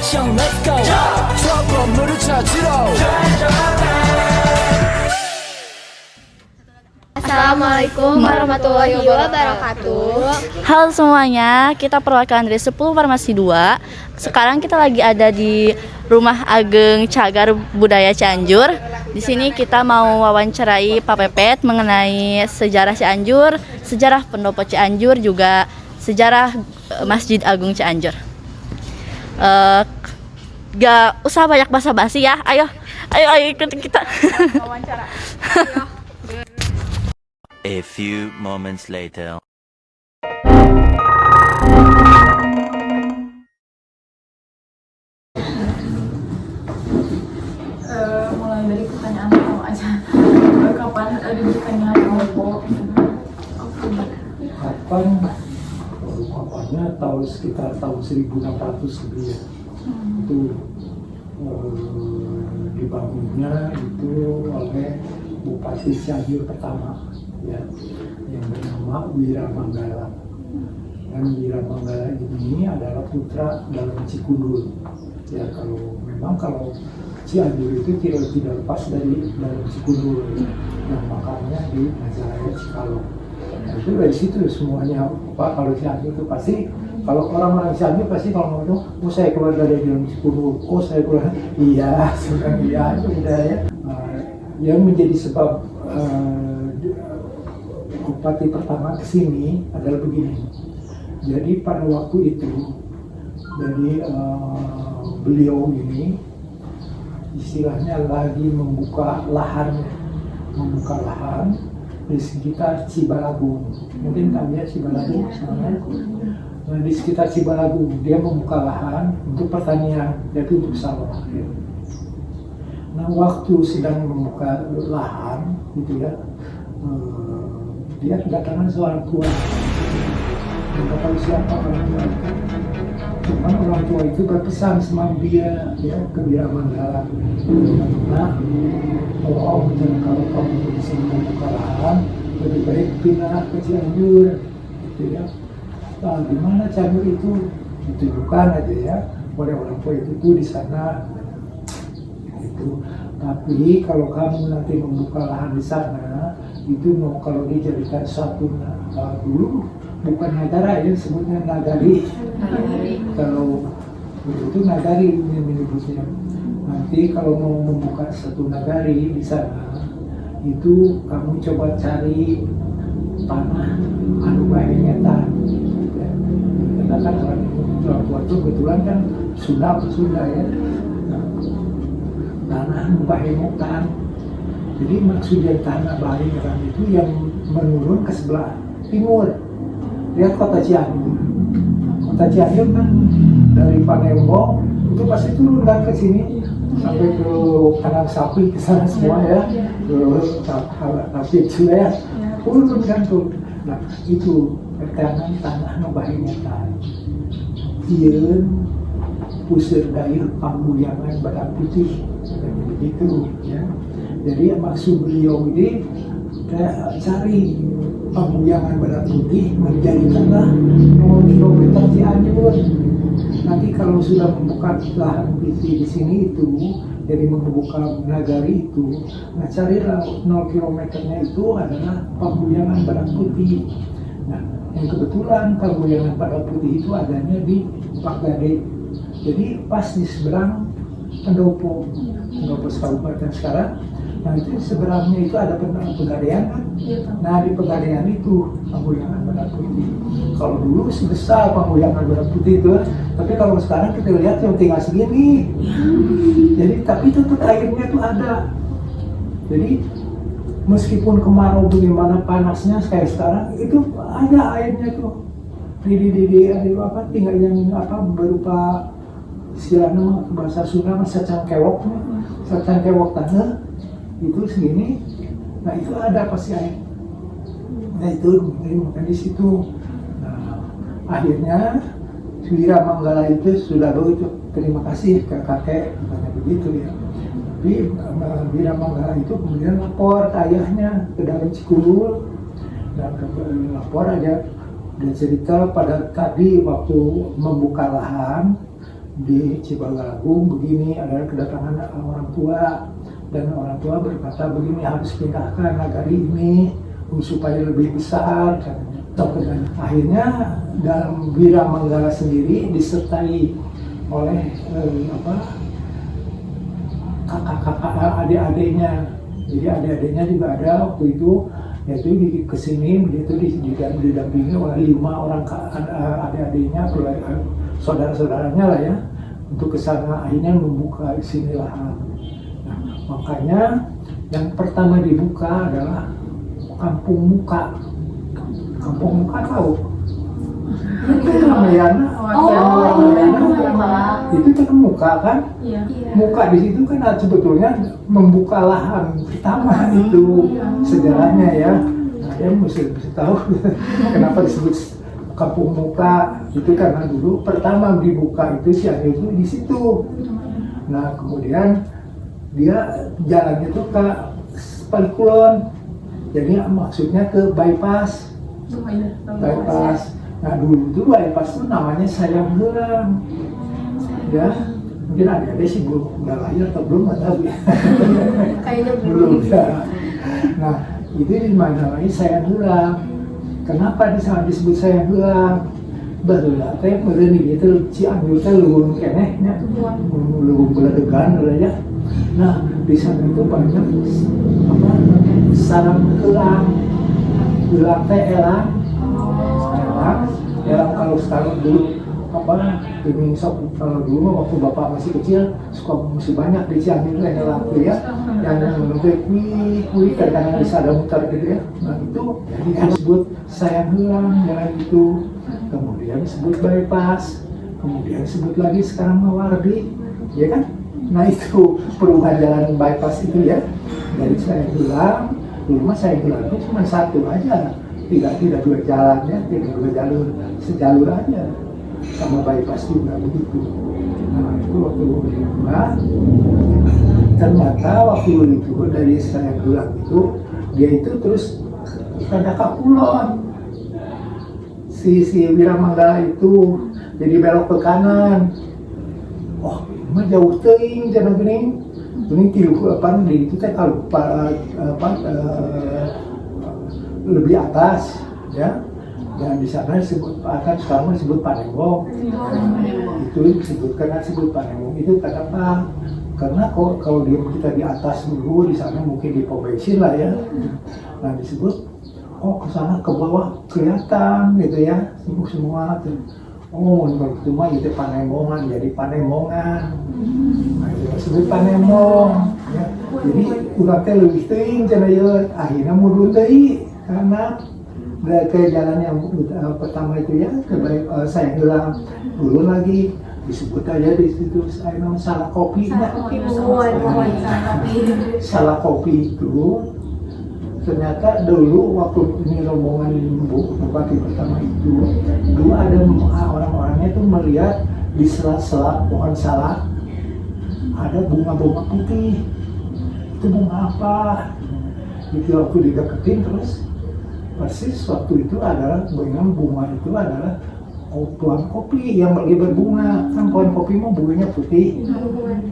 action let's go 저 건물을 찾으러 Assalamualaikum warahmatullahi wabarakatuh. Halo semuanya, kita perwakilan dari 10 Farmasi 2. Sekarang kita lagi ada di Rumah Ageng Cagar Budaya Cianjur. Di sini kita mau wawancarai Pak Pepet mengenai sejarah Cianjur, sejarah Pendopo Cianjur, juga sejarah Masjid Agung Cianjur. Gak usah banyak basa-basi ya, ayo ikut kita. Wawancara. A few moments later. Mulai dari pertanyaan pertama aja. Kapan diberikannya Pendopo? Kapannya sekitar tahun 1600 gitu ya. Itu dibangunnya itu oleh Bupati Cianjur pertama ya, yang bernama Wiramanggala. Dan Wiramanggala ini adalah putra dalam Cikundul. Ya, kalau Cianjur itu tidak lepas dari dalam Cikundul, yang makamnya di Majalaya Cikalong. Nah, itu dari situ semuanya Pak. Kalau Cianjur itu pasti, kalau orang Cianjur pasti kalau ngomong, oh saya keluar dari dalam Cikundul, oh saya keluar, iya sudah iya itu udah ya. Yang menjadi sebab Bupati pertama kesini adalah begini. Jadi pada waktu itu, jadi beliau ini istilahnya lagi membuka lahan di sekitar Cibalagung. Mungkin kalian Cibalagung sana. Nah, di sekitar Cibalagung dia membuka lahan untuk pertanian, yaitu untuk sawah. Nah, waktu sedang membuka lahan, gitu ya, dia kedatangan seorang tua. Nggak tahu siapa orangnya itu. Cuman orang tua itu berpesan sama dia, ya, ke Wiramanggala. Nah, kalau kamu bisa membuka lahan, lebih baik pindah ke Cianjur, gitu ya. Nah, di mana Cianjur itu ditunjukkan aja ya oleh orang tua itu di sana. Itu. Tapi kalau kamu nanti membuka lahan di sana, itu mau kalau dijadikan satu dulu bukan negara ya, sebutnya nagari. Kalau itu nagari ini menyebutnya. Nanti kalau mau membuka satu nagari di sana, itu kamu coba cari tanah anu bahengetan. Karena kan orang tua itu kebetulan kan Sunda ya. Tanah bahengetan. Jadi maksudnya tanah bahengetan itu yang menurun ke sebelah timur. Lihat kota Cianjur. Kota Cianjur kan dari Palembang itu pasti turun kan ke sini sampai ke Kandang Sapi ke sana semua ya. Tapi itu ya turun kan tuh. Nah itu tanah bahengetan. Ieun puseur daerah Pambuyangan Badak Putih, begitu ya. Jadi maksud beliau ini cari Pambuyangan Badak Putih menjadikanlah 0 km Cianjur. Nanti kalau sudah membuka lahan di sini itu, jadi membuka nagari itu, nah carilah 0 kilometernya itu adalah Pambuyangan Badak Putih. Nah, yang kebetulan Pambuyangan Badak Putih itu adanya di Pak Gade. Jadi pas di seberang Pendopo Kabupaten sekarang. Nah itu seberangnya itu ada Pegadaian kan. Nah di Pegadaian itu Pambuyangan Badak Putih. Kalau dulu sebesar Pambuyangan Badak Putih itu, tapi kalau sekarang kita lihat yang tinggal segini. Jadi tapi tetap airnya itu ada. Jadi meskipun kemarau bagaimana panasnya kayak sekarang, itu ada airnya tuh. Di apa tinggal yang apa berupa istilahnya bahasa Sunda secang kewok tanah itu segini. Nah itu ada pasti air. Nah itu makan di situ. Nah akhirnya Wiramanggala itu sudah begitu, terima kasih ke kakek katanya begitu ya. Tapi Wiramanggala itu kemudian lapor ke ayahnya ke dalam Cikundul dan lapor aja. Dan cerita pada tadi waktu membuka lahan di Cibagagung begini, ada kedatangan orang tua, dan orang tua berkata begini, harus pindahkan nagari ini supaya lebih besar katanya. Dan akhirnya dalam Wiramanggala sendiri disertai oleh kakak-kakak adik-adiknya. Jadi adik-adiknya juga ada waktu itu, yaitu di kesini itu didampingi oleh 5 orang adik-adiknya, saudara-saudaranya lah ya, untuk kesana akhirnya membuka sini lahan. Nah, makanya yang pertama dibuka adalah Kampung Muka. Kampung Muka tahu? Itu Ramayana. Itu kan muka kan? Muka di situ kan sebetulnya membuka lahan pertama itu sejarahnya ya. Nah, dia mesti tahu kenapa disebut Kampung Muka. Itu karena dulu pertama dibuka itu Cianjur itu di situ. Nah kemudian dia jalannya tuh ke Palikulon. Jadi maksudnya ke bypass. Nah dulu itu bypass itu namanya Sayang Heurang. Ya, mungkin adik-adik sih belum lahir atau belum, nggak tahu ya. Kayaknya Belum ya. Nah itu di mana lagi Sayang Heurang. Kenapa disebut Sayang Heurang? Barulah teh mereuni itu Cianjur teh luhur kenehnya, luhur beledegan lah ya. Nah di sana itu banyak sarang heurang. Heurang teh elang. Elang kalau sekarang dulu ini kalau dulu waktu bapak masih kecil suka masih banyak di Cianjur elang tuh ya, yang menurut kui kadang-kadang bisa ada muter gitu ya. Nah itu disebut Sayang Heurang jalan itu. Kemudian disebut bypass, kemudian disebut lagi sekarang Mawardi, ya kan? Nah itu perubahan jalan bypass itu ya, dari Sayang Heurang. Dulu mah Sayang Heurang itu cuma satu aja, tidak 2 jalan ya, tidak 2 jalur, sejalur aja. Sama bypass juga begitu. Nah itu waktu dibuat, ternyata waktu itu dari Sayang Heurang itu dia itu terus ada Kapulon. Si Wiramanggala itu jadi belok ke kanan. Oh, mah jauh teuing cenah geuning. Geuning tilu di itu teh kalau lebih atas ya. Dan di sana disebut akan sekarang disebut Panembong. Itu disebut Panembong itu kenapa? Karena kalau kita di atas dulu di sana mungkin di pom bensin lah ya. Nah disebut ke sana ke bawah kelihatan gitu ya semua tuh. Oh itu mah itu Panemongan, jadi Panemongan. Nah itu disebut Panembong ya. Jadi urang teh leuwih teuing cenah ieu, akhirnya mundur deui karena ke jalan yang pertama itu ya ke Sayang Heurang. Dulu lagi disebut aja di situ salah kopi. Salah kopi itu ternyata dulu waktu ini rombongan bupati pertama itu dulu ada orang-orangnya itu melihat di sela-sela pohon salak ada bunga-bunga putih. Itu bunga apa? Itu waktu dideketin terus persis waktu itu adalah bunga itu adalah pohon kopi yang lagi berbunga. Kan pohon kopi mau bunganya putih.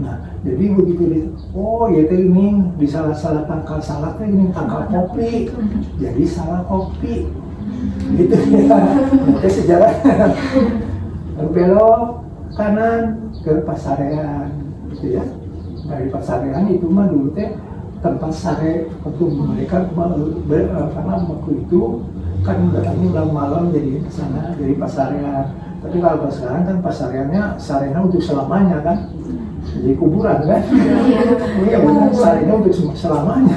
Nah jadi begitu oh ya ini di salah-salah tangkal salak ini tangkal kopi, jadi salah kopi gitu ya. Itu sejarahnya. Belok kanan ke Pasarean gitu ya. Dari Pasarean itu mah dulu teh tempat sare untuk mereka karena waktu itu kan datangnya udah malam jadi ke sana jadi Pasarean. Tapi kalau sekarang kan Pasareannya sarena untuk selamanya kan. Jadi kuburan kan? Iya benar, sarena untuk selamanya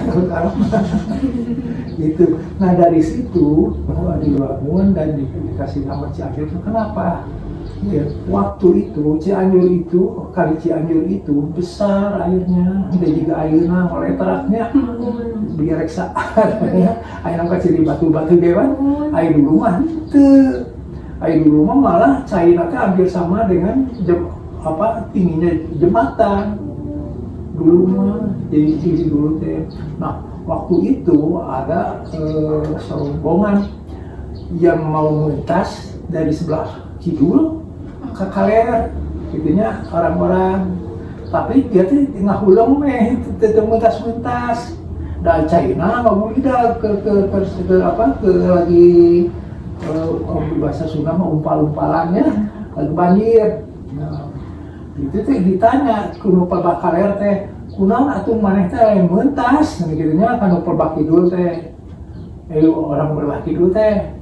gitu. Nah dari situ dibangun dan dikasih nama Cianjur. Kenapa? Ya, waktu itu Cianjur itu kali Cianjur itu besar airnya, tidak juga airnya oleh teraknya biar reksa air kecil batu-batu dewan. Air dulu mah air dulu mah malah cairnya hampir sama dengan tingginya jembatan dulu mah jadi tinggi dulu teh. Nah waktu itu ada rombongan yang mau melintas dari sebelah kidul ke Kaler gitunya orang-orang. Tapi dia tuh tengah hulung mentas-mentas. Dan China nggak boleh dah ke lagi bahasa Sunda mah umpal-umpalannya lagi banjir. Nah, itu teh ditanya kuno perbakaler teh kunaon atuh maneh teh mentas gitunya kan perbakidul teh orang berbakidul teh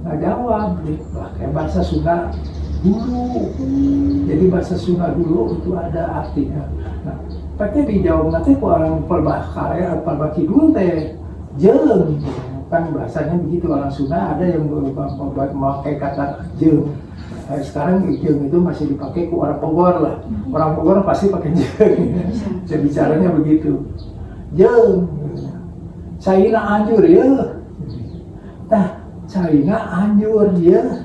nggak jawab pakai bahasa Sunda dulu. Jadi bahasa Sunda dulu itu ada artinya. Nah, pakai dijawab nanti ku orang perbakaler perbakidul teh jeung kan bahasanya begitu. Orang Sunda ada yang memakai kata jeung. Sekarang jeung itu masih dipakai ku orang Bogor lah. Orang Bogor pasti pakai jeung. Saya bicaranya begitu. Jeung. China anjur ya. Tah, China anjur ya.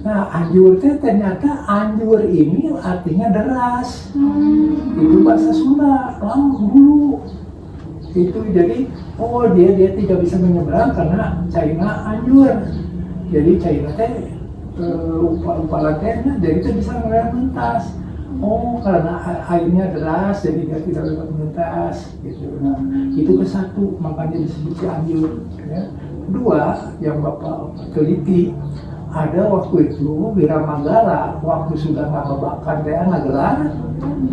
Nah, anjur itu ternyata anjur ini artinya deras. Itu bahasa Sunda, dulu. Itu jadi, oh dia tidak bisa menyeberang karena China anjur. Jadi China teh umpalan tehnya, jadi itu bisa mentas. Oh, karena airnya deras, jadi dia tidak dapat mentas. Gitu. Nah, itu ke satu, makanya disebut Cianjur. Ya. Kedua, yang Bapak teliti, ada waktu itu Wiramanggala, waktu sudah nggak ngebakar dia ngegelar,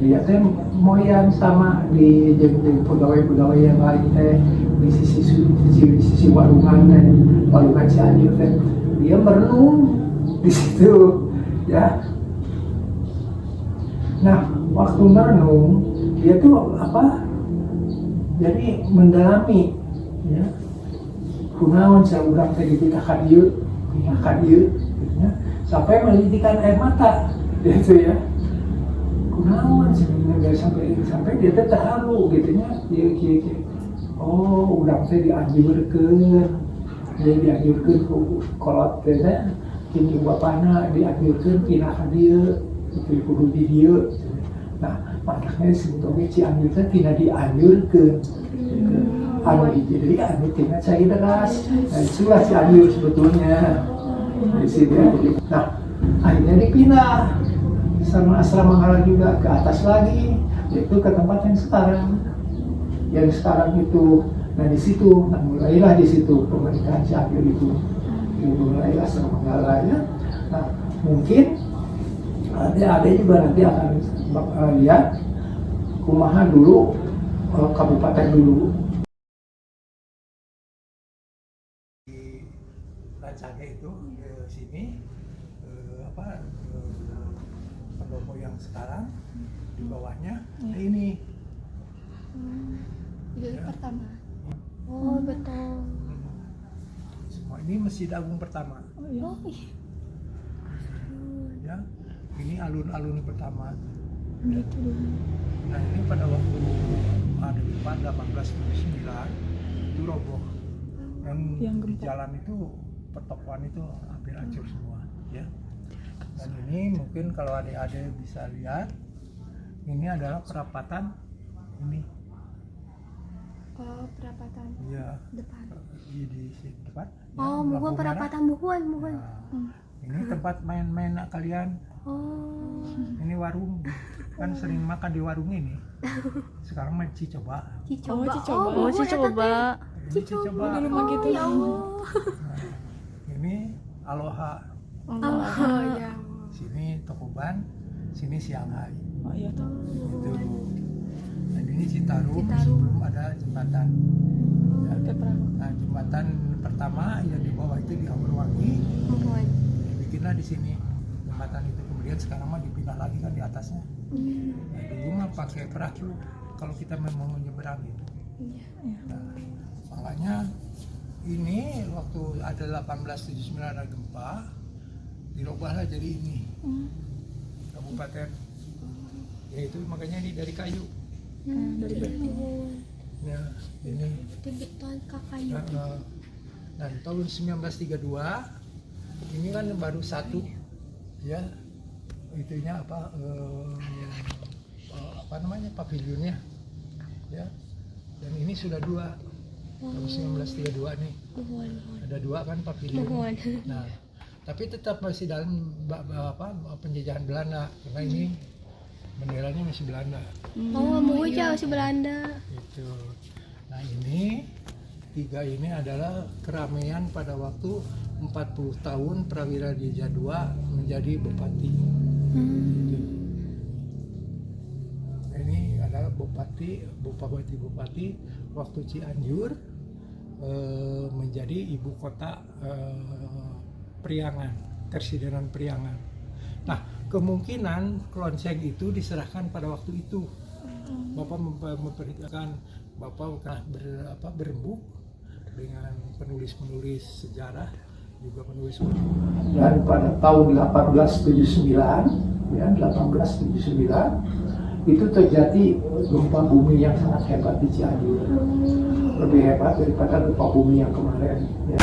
dia teh moyan sama di pegawai-pegawai yang lain teh di sisi warungan teh, warungan Cianjur teh, dia merenung di situ, ya. Nah, waktu merenung, dia tuh apa? Jadi mendalami, ya. Kunaon saya urang teh dipindahkan ieu, sampai melitikan air mata, gitu ya. Kunaon sebenarnya sampai dia teh terharu, gitunya. Oh, urang teh dianjurkeun, ku kolot teh, kini bapana dianjurkeun pindah ka dieu. Itu kudu di dieu. Nah, makanya sebetulnya Cianjur teh tina dianjurkeun. Anu jadi anu tina cai deras. Nah, itulah Cianjur sebetulnya. Di sini. Nah, akhirnya dipindah sama asrama Manggala juga ke atas lagi, yaitu ke tempat yang sekarang. Yang sekarang itu, nah di situ, nah mulailah di situ pemerintahan Cianjur itu. Mulai asrama Manggala ya. Nah, mungkin ada juga nanti akan lihat kumaha dulu kabupaten dulu di Rancage itu ke sini pendopo yang sekarang di bawahnya ini Jadi pertama. Oh betul. semua ini Masjid Agung pertama. Oh iya. Ya, ini alun-alun pertama. Gitu dulu. Nah ini pada waktu ada gempa 1879 itu roboh. Yang di jalan itu pertokoan itu hampir hancur semua, ya. Dan ini mungkin kalau adik-adik bisa lihat, ini adalah perapatan ini. Oh perapatan. Iya. Depan. Di depan. Oh ya, bukan perapatan bukuan. Nah, ini tempat main-main kalian. Oh. Ini warung, kan sering makan di warung ini. Sekarang mah Cicoba. Cicoba. Oh, Cicoba. Ini Cicoba. Oh gitu. Ya Allah. Nah, ini Aloha. Oh ya. Sini Tokoban, sini Shanghai. Oh iya tuh. Gitu. Dan ini Citarum sebelum ada jembatan. Ya. Nah, jembatan pertama yang di bawah itu di Amurwangi, dibikinlah di sini jembatan itu. Kemudian sekarang mah dipindah lagi kan di atasnya. Nah, dulu mah pakai perahu kalau kita memang mau nyeberang itu. Nah, makanya ini waktu ada 1879 ada gempa, dirubahlah jadi ini kabupaten. Ya itu makanya ini dari kayu. Dari Ya, ini. Dibikin kayu. Dan tahun 1932 ini kan baru satu, ya itunya apa namanya pavilionnya, ya. Dan ini sudah dua tahun 1932 nih. Ada dua kan pavilion. Nah, tapi tetap masih dalam penjajahan Belanda karena ini benderanya masih Belanda. Oh, mau jauh si Belanda. Itu. Nah ini 3 ini adalah keramaian pada waktu 40 tahun Prawira Dirja II menjadi bupati. Gitu. Ini adalah bupati waktu Cianjur menjadi ibu kota Priangan, Tersidenan Priangan. Nah, kemungkinan Klonceng itu diserahkan pada waktu itu. Bapak memperhatikan, Bapak berembuk dengan penulis-penulis sejarah, juga penulis. Dan pada tahun 1879, ya 1879 itu terjadi gempa bumi yang sangat hebat di Cianjur, lebih hebat daripada gempa bumi yang kemarin. Ya.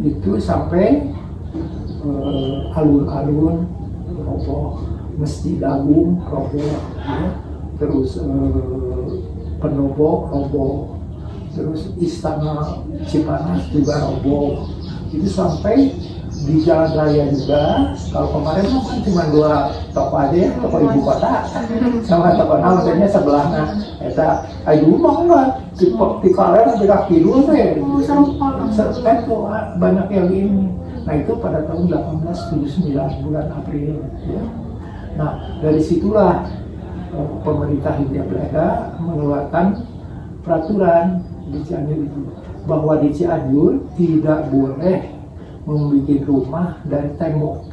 Itu sampai alun-alun roboh, Masjid Agung roboh, ya. Terus Pendopo roboh, terus Istana Cipanas juga roboh. Itu sampai di jalan raya juga. Kalau kemarin kan cuma 2 toko aja ya, toko ibu kota sama toko namanya sebelahnya. Eta ayo mah enggak di kalian ada kaki dulu teh. Serpet tuh banyak yang ini. Nah itu pada tahun 1879 bulan April. Ya. Nah dari situlah pemerintah Hindia Belanda mengeluarkan peraturan di Cianjur itu bahwa di Cianjur tidak boleh membuat rumah dari tembok.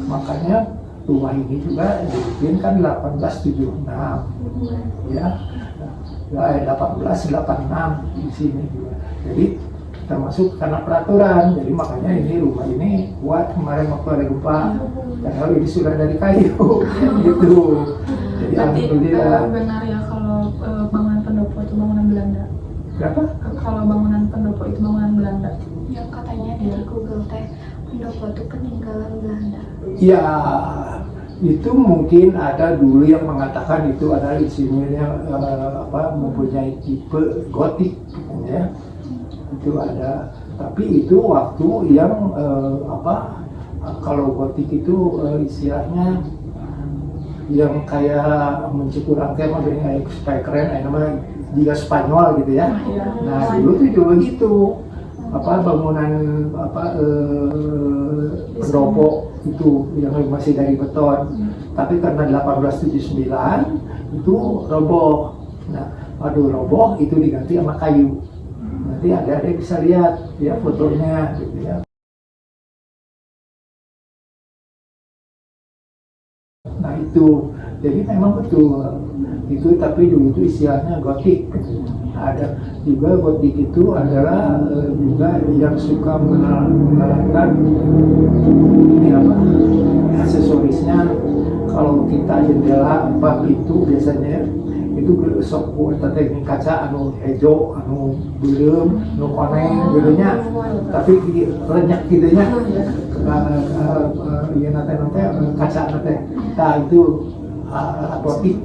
Makanya rumah ini juga dibikin kan 1876 ya. 1886 di sini juga. Jadi termasuk karena peraturan. Jadi makanya ini rumah ini kuat kemarin waktu ada gempa. Padahal ini sudah dari kayu gitu. Jadi alhamdulillah. Benar ya kalau bangunan pendopo itu bangunan Belanda. Berapa? Kalau bangunan pendopo itu bangunan Belanda. Ya katanya di Google teh pendopo itu peninggalan Belanda. Ya, itu mungkin ada dulu yang mengatakan itu adalah isinya mempunyai tipe gotik, ya. Itu ada. Tapi itu waktu yang kalau gotik itu istilahnya yang kayak mencukur rangkai kayak supaya keren, namanya juga Spanyol gitu ya. Nah dulu tuh juga gitu. Bangunan pendopo itu yang masih dari beton, tapi karena 1879 itu roboh. Nah, roboh itu diganti sama kayu. Nanti ada bisa lihat ya fotonya gitu ya. Nah itu, jadi memang betul itu, tapi dulu itu istilahnya gotik. Ada juga gotik itu adalah juga yang suka menerapkan ini aksesorisnya. Kalau kita jendela pintu biasanya itu sok buat teknik kaca anu hejo, anu belum, anu koneng dulunya, tapi renyak gitunya. Iya nanti kaca nanti, nah itu gotik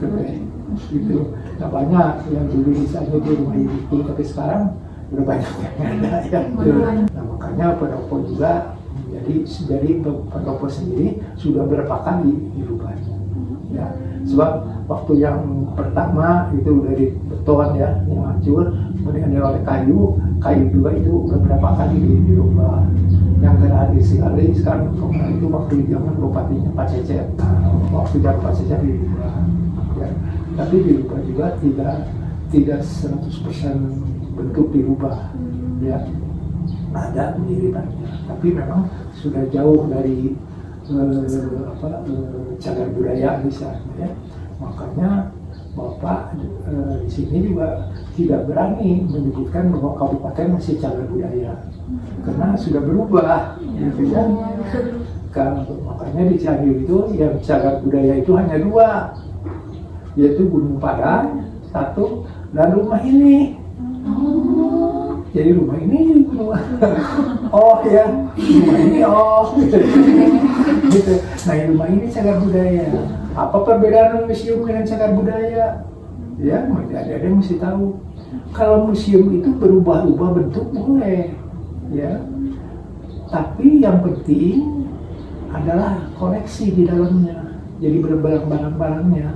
gitu. Nah banyak yang dulu misalnya di rumah itu, tapi sekarang udah banyak yang ada ya. Nah makanya pendopo juga jadi pendopo sendiri sudah berapa kali dirubahnya. Ya, sebab waktu yang pertama itu dari beton ya yang hancur, kemudian oleh kayu juga itu beberapa kali dirubah. Yang terakhir sekali sekarang itu waktu zaman bupatinya Pak Cecep. Waktu zaman Pak Cecep dirubah. Ya. Tapi dirubah juga tidak 100% bentuk dirubah, ya ada mirip-miripnya. Tapi memang sudah jauh dari cagar budaya misalnya. Ya. Makanya Bapak di sini juga tidak berani menyebutkan bahwa kabupaten masih cagar budaya, karena sudah berubah, gitu ya. Makanya di Cianjur itu yang cagar budaya itu hanya 2. Yaitu Gunung Padang 1 dan rumah ini. Jadi rumah ini oh ya, rumah ini gitu. Nah rumah ini cagar budaya. Apa perbedaan museum dengan cagar budaya? Ya, ada yang mesti tahu. Kalau museum itu berubah-ubah bentuk boleh, ya. Tapi yang penting adalah koleksi di dalamnya. Jadi barang-barangnya.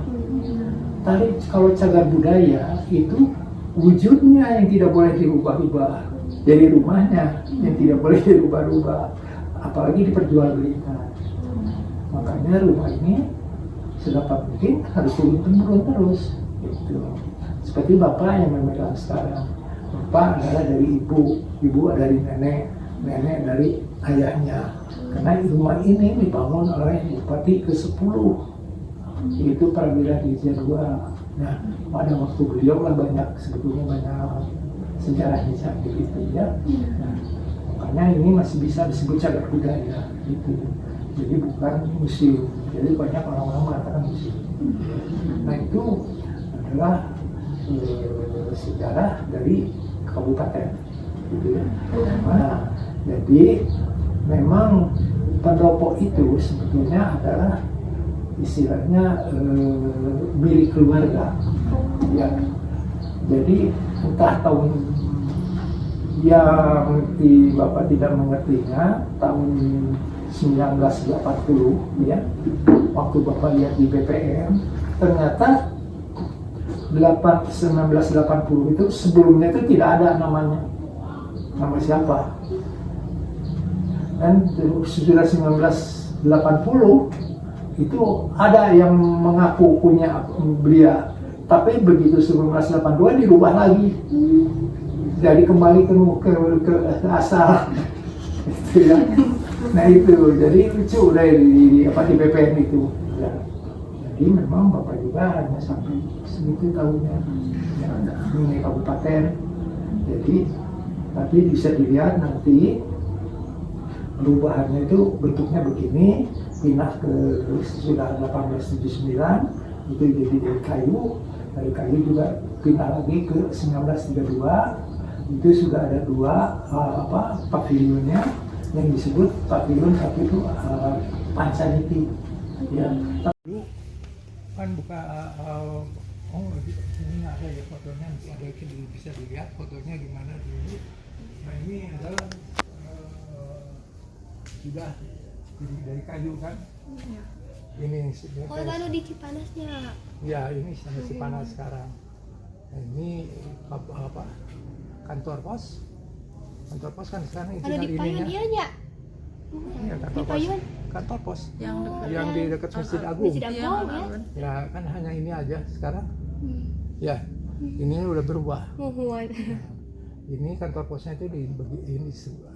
Tapi kalau cagar budaya itu wujudnya yang tidak boleh dirubah-rubah. Jadi rumahnya yang tidak boleh dirubah-rubah. Apalagi diperjualbelikan. Makanya rumah ini sedapat mungkin harus turun-temurun terus. Gitu. Seperti bapak yang memegang sekarang. Bapak adalah dari ibu dari nenek dari ayahnya. Karena rumah ini dibangun oleh Bupati ke-10. Itu Prawira Dirja II. Nah, pada waktu beliau lah sebetulnya banyak sejarahnya Cianjur itu ya. Nah, makanya ini masih bisa disebut cagar budaya gitu. Jadi bukan museum. Jadi banyak orang-orang mengatakan museum. Nah itu adalah sejarah dari kabupaten gitu ya. Nah, jadi memang pendopo itu sebetulnya adalah istilahnya milik keluarga ya. Jadi entah tahun yang Bapak tidak mengertinya, tahun 1980 ya, waktu Bapak lihat di BPM, ternyata 1980 itu sebelumnya itu tidak ada nama siapa. Dan sudah 1980 itu ada yang mengaku punya belia, tapi begitu 1982 dirubah lagi, jadi kembali ke asal itu ya. Nah itu jadi lucu di BPN itu ya. Jadi memang Bapak juga hanya sampai segitu tahunya ya, ini kabupaten. Jadi tapi bisa dilihat nanti perubahannya itu bentuknya begini, pindah ke sudah 1879 itu jadi dari kayu juga pindah lagi ke 1932 itu sudah ada dua pavilionnya yang disebut pavilion tapi itu Pancaniti ya. Dulu kan buka ini ada ya fotonya, ada bisa dilihat fotonya gimana dulu. Nah ini adalah sudah dari kayu kan. Ya. Ini lalu di Cipanasnya. Ya ini sampai Cipanas sekarang. Nah, ini kantor pos kan sekarang itu Kalau di Payun iya ya? Iya, kantor pos yang di dekat Masjid Agung. Masjid Agung ya? Ya kan hanya ini aja sekarang. Ya ini udah berubah. Ini kantor posnya itu ini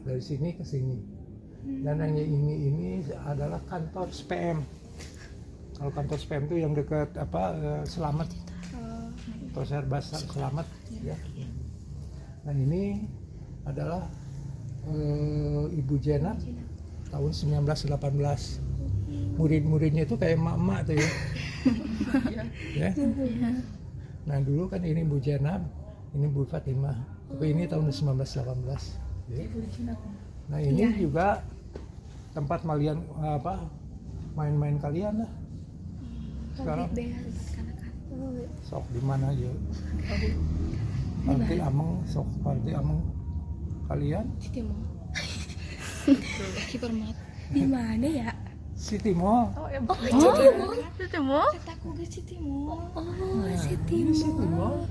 dari sini ke sini. Dan yang ini adalah kantor SPM. Kalau kantor SPM itu yang dekat Selamat. Serba Selamat ya. Nah ini adalah Ibu Jenab tahun 1918. Murid-muridnya itu kayak emak-emak tuh ya. Ya. Nah dulu kan ini Bu Jenab, ini Bu Fatimah. Tapi ini tahun 1918. Ya. Nah ini juga tempat main-main kalian lah. Sekarang sok di mana aja? Party ameng kalian? City Mall. Hipermat. Di mana ya? City Mall. City Mall. Kataku ke City Mall. City Mall.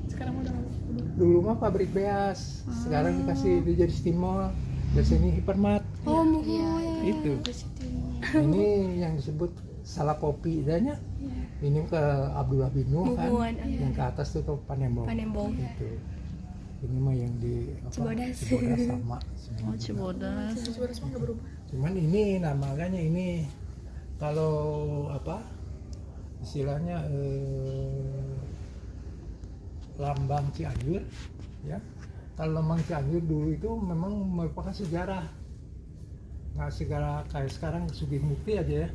Sekarang udah Dulu mah pabrik beas, sekarang jadi City Mall. Dari sini Hipermat. Itu. Ini yang disebut Salah Kopi adanya. Ini ke Abdullah bin Nuh kan, yang ke atas itu ke Panembong. Itu. Ini mah yang di Cibodas sama. Cibodas. Cibodas mah nggak berubah. Cuman ini namanya ini kalau istilahnya lambang Cianjur ya. Kalau lambang Cianjur dulu itu memang merupakan sejarah. Nggak segala kayak sekarang Sugih Mukti aja ya.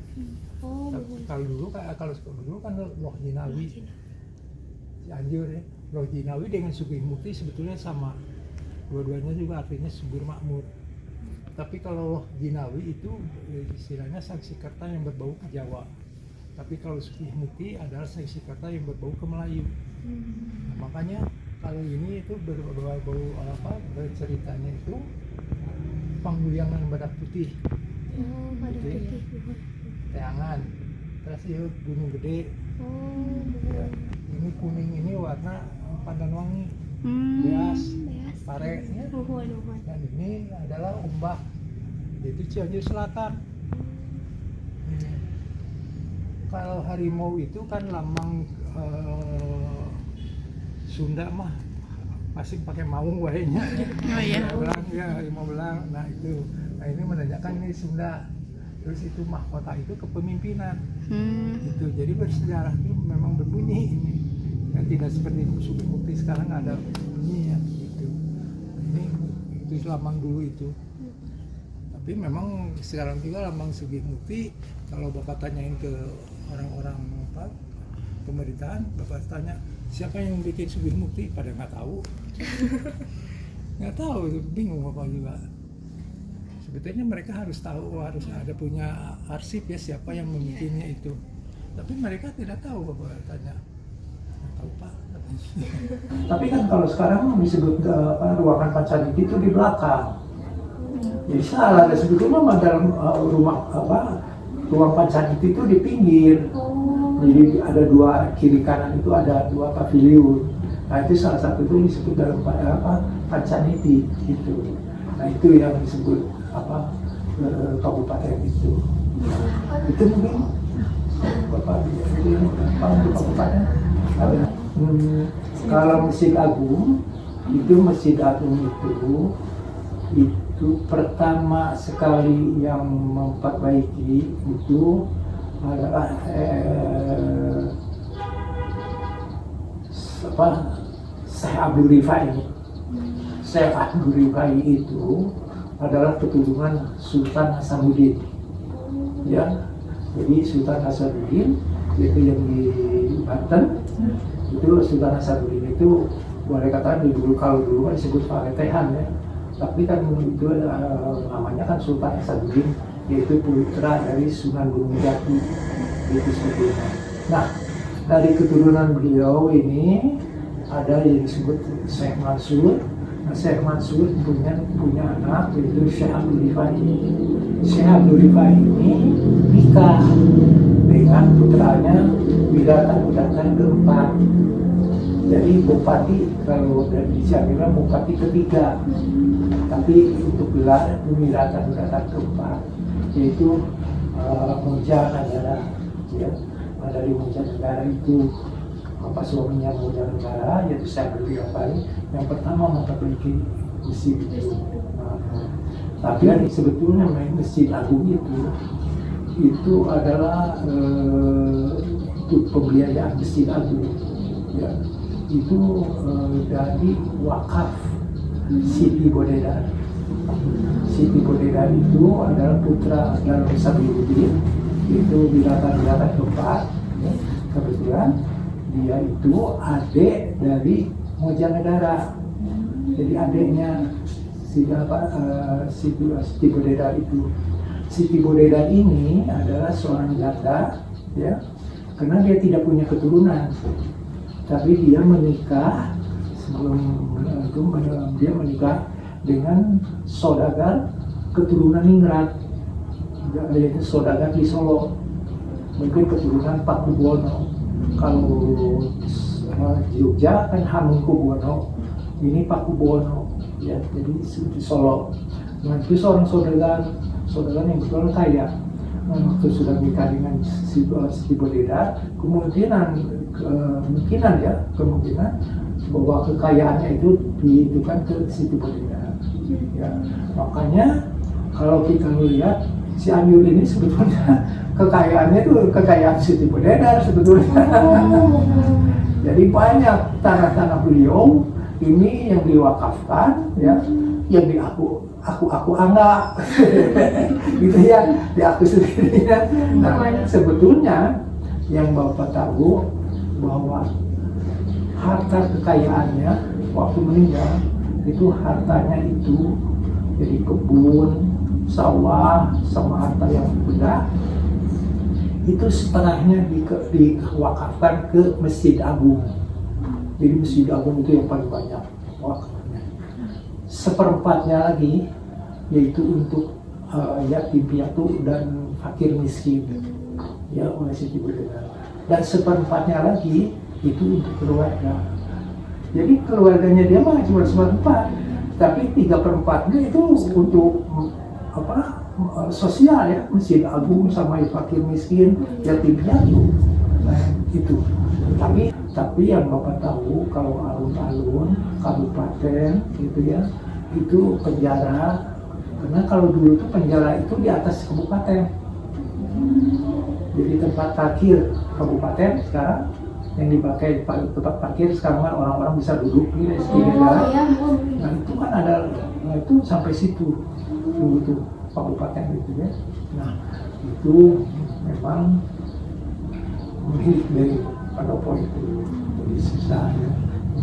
Kalau dulu kan Loh Jinawi Cianjur ya. Loh Jinawi dengan Sugih Mukti sebetulnya sama. Dua-duanya juga artinya subur makmur. Tapi kalau Loh Jinawi itu istilahnya Sangskreta yang berbau ke Jawa. Tapi kalau Sugih Mukti adalah Sangskreta yang berbau ke Melayu. Nah, makanya kalau ini itu berbau berceritanya itu Pangguliangan Badak Putih, Oh, pada Oke. putih. Teangan, terus itu Gunung Gede. Oh, Ya. Ini kuning ini warna Pandanwangi, Hmm. Beas, beas. Pare, ya. Nuhun. Dan ini adalah Umbak, yaitu Cianjur Selatan. Ini. Kalau harimau itu kan lambang Sunda mah masih pakai maung wahenya. Oh iya. Belang ya, harimau belang. Nah itu, nah ini menandakan ini Sunda. Terus itu mahkota itu kepemimpinan. Itu jadi bersejarah itu memang berbunyi ini. Ya, tidak seperti Sugi Mukti sekarang ada bunyinya gitu. Ini itu lambang dulu itu. Tapi memang sekarang juga lambang Sugi Mukti kalau Bapak tanyain ke orang-orang apa pemerintahan, Bapak tanya siapa yang bikin Sugi Mukti, pada nggak tahu. Nggak tahu, bingung Bapak juga. Sebetulnya mereka harus tahu, harus ada punya arsip ya siapa yang membikinnya itu. Tapi mereka tidak tahu, Bapak tanya. Nggak tahu Pak. Tapi kan kalau sekarang disebut ruangan Pancaniti itu di belakang. Jadi salah, ada sebetulnya dalam ruang Pancaniti itu di pinggir. Jadi ada dua, kiri kanan itu ada dua pavilion. Nah itu salah satu itu disebut dalam Pancaniti gitu. Nah itu yang disebut kabupaten itu. Itu mungkin Bapak untuk kabupaten. Kalau Masjid Agung itu pertama sekali yang memperbaiki itu adalah Syekh Abdul Rifai. Syekh Abdul Rifai itu adalah keturunan Sultan Hasanuddin. Ya, jadi Sultan Hasanuddin itu yang di Banten. Itu Sultan Hasanuddin itu boleh katakan dulu kalau dulu kan disebut Faletehan ya. Tapi kan itu namanya kan Sultan Hasanuddin, yaitu putra dari Sunan Gunung Jati. Itu sebetulnya. Nah, dari keturunan beliau ini ada yang disebut Syekh Mansur. Nah, Syekh Mansur punya anak yaitu Syekh Abdul Rifai. Syekh Abdul Rifai ini nikah dengan putranya Widata keempat. Jadi Bupati, kalau dari Cianjur Bupati ketiga. Tapi untuk gelar Widata keempat, yaitu Moja Negara. Ya, dari Moja Negara itu suaminya Moja Negara, yaitu Syekh Abdul Rifai yang pertama memperbaiki masjid itu. Tapi sebetulnya Masjid Agung itu adalah untuk pembiayaan Masjid Agung. Ya, itu dari wakaf Siti Bodedar. Siti Bodedar itu adalah putra dari Sabiuddin, itu binatang keempat. Ya, kebetulan dia itu adik dari Moja Negara. Jadi adiknya Siti Bodedar itu. Siti Bodedar ini adalah seorang janda, ya, karena dia tidak punya keturunan. Tapi dia menikah dia menikah dengan saudagar keturunan Ningrat, yaitu saudagar di Solo. Mungkin keturunan Pakubuwono. Kalau Jogja kan Hamengkubuwono, ini Pakubuwono, ya, jadi di Solo. Nah itu seorang saudagar yang betul kaya. Waktu sudah nikah dengan Siti Bodedar, kemungkinan bahwa kekayaannya itu dihidupkan ke Siti Bodedar. Ya, makanya kalau kita melihat Cianjur ini sebetulnya kekayaannya itu kekayaan Siti Bodedar sebetulnya. Jadi banyak tanah-tanah beliau ini yang diwakafkan, ya, yang aku anggap gitu ya, aku sendiri ya. Nah, sebetulnya yang Bapak tahu bahwa harta kekayaannya waktu meninggal itu hartanya itu jadi kebun, sawah, sama harta yang benda itu setengahnya diwakafkan ke Masjid Agung. Jadi Masjid Agung itu yang paling banyak wakafnya. Seperempatnya lagi yaitu untuk yatim piatu dan fakir miskin ya oleh Siti Berdengar. Dan seperempatnya lagi itu untuk keluarga. Jadi keluarganya dia mah cuma seperempat, tapi 3/4-nya itu untuk sosial ya, Masjid Agung sama fakir miskin, yatim piatu. Nah, itu. Tapi yang Bapak tahu kalau alun-alun kabupaten gitu ya, itu penjara. Karena kalau dulu tuh penjara itu di atas kabupaten. Jadi tempat parkir kabupaten sekarang yang dipakai tempat parkir sekarang kan orang-orang bisa duduk di jalan. Nah itu kan ada, nah itu sampai situ dulu tuh kabupaten gitu ya. Nah itu memang milik dari Pendopo itu. Jadi susah ya.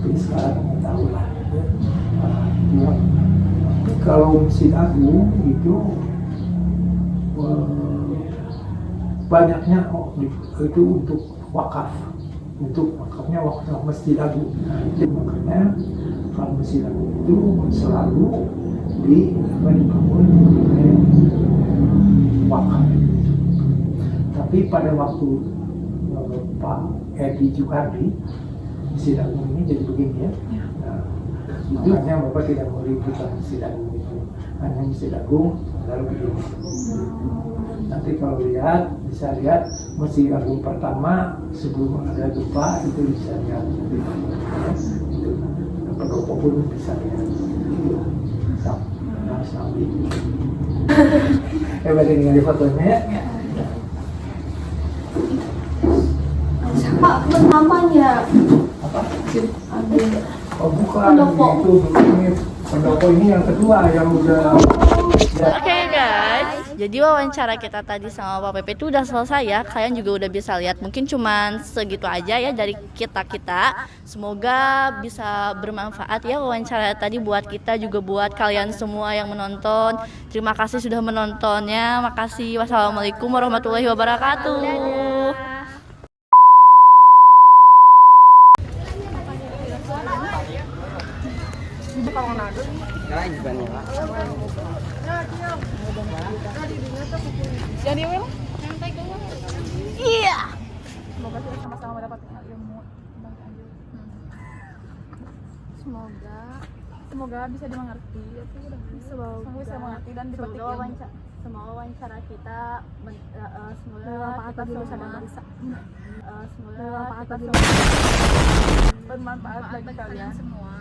Tapi sekarang nggak tahu lah. Ya. Tapi kalau Masjid Agung itu banyaknya itu untuk wakaf. Untuk wakafnya wakaf Masjid Agung. Nah, itu makanya kalau Masjid Agung itu selalu dibangun oleh wakaf. Tapi pada waktu Pak Edi Jukardi, Masjid Agung ini jadi begini ya. Nah, itu hanya Bapak tidak mau ributkan Masjid Agung itu. Hanya Masjid Agung lalu begini. Nanti kalau lihat, bisa lihat Masjid Agung pertama sebelum ada gempa itu bisa lihat. Itu Pendopo pun bisa lihat. Sampai. Bagaimana dengan di fotonya ya? Pak, namanya Apa? ada. Oh bukan, Pendopo. itu ini Pendopo ini yang kedua yang udah. Oke guys, jadi wawancara kita tadi sama Pak Pepe itu udah selesai ya. Kalian juga udah bisa lihat. Mungkin cuman segitu aja ya dari kita-kita. Semoga bisa bermanfaat ya wawancara tadi buat kita juga buat kalian semua yang menonton. Terima kasih sudah menontonnya. Makasih. Wassalamualaikum warahmatullahi wabarakatuh. Iya. Semoga kita sama-sama mendapatkan ilmu tentang Cianjur. Semoga bisa dimengerti. Semoga bisa mengerti dan dipetik ilmu. Semoga wawancara kita semoga kita bermanfaat bagi kalian semua.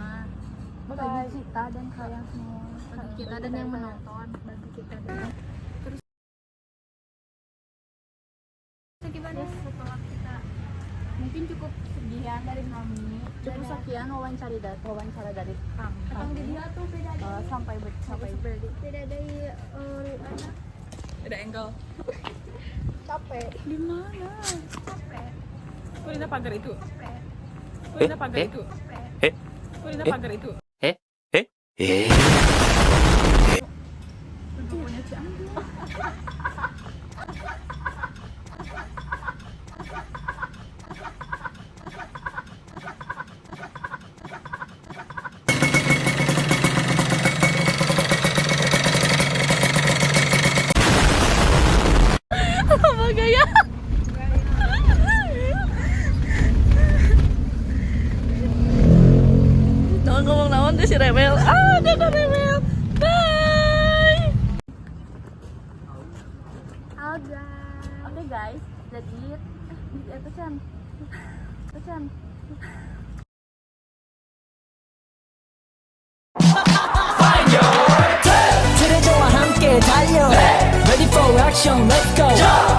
Bagi kita dan kalian semua. Bagi kita dan yang menonton. Bagi kita dan setelah kita mungkin cukup sekian dari kami. Cukup sekian wawancara dari kami. Sampai beda dari ada angle. Capek. Di mana? Capek. Kulina pagar itu. Kulina pagar itu. Kulina pagar itu. Pendoponya Cianjur. apa gaya? Jangan ngomong naon deh si Rebel. Kakak Rebel. Bye. Oke guys, jadi pesan. 트레저와 함께 달려 Ready for action, let's go.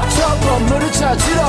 트럭으로 물을 찾으러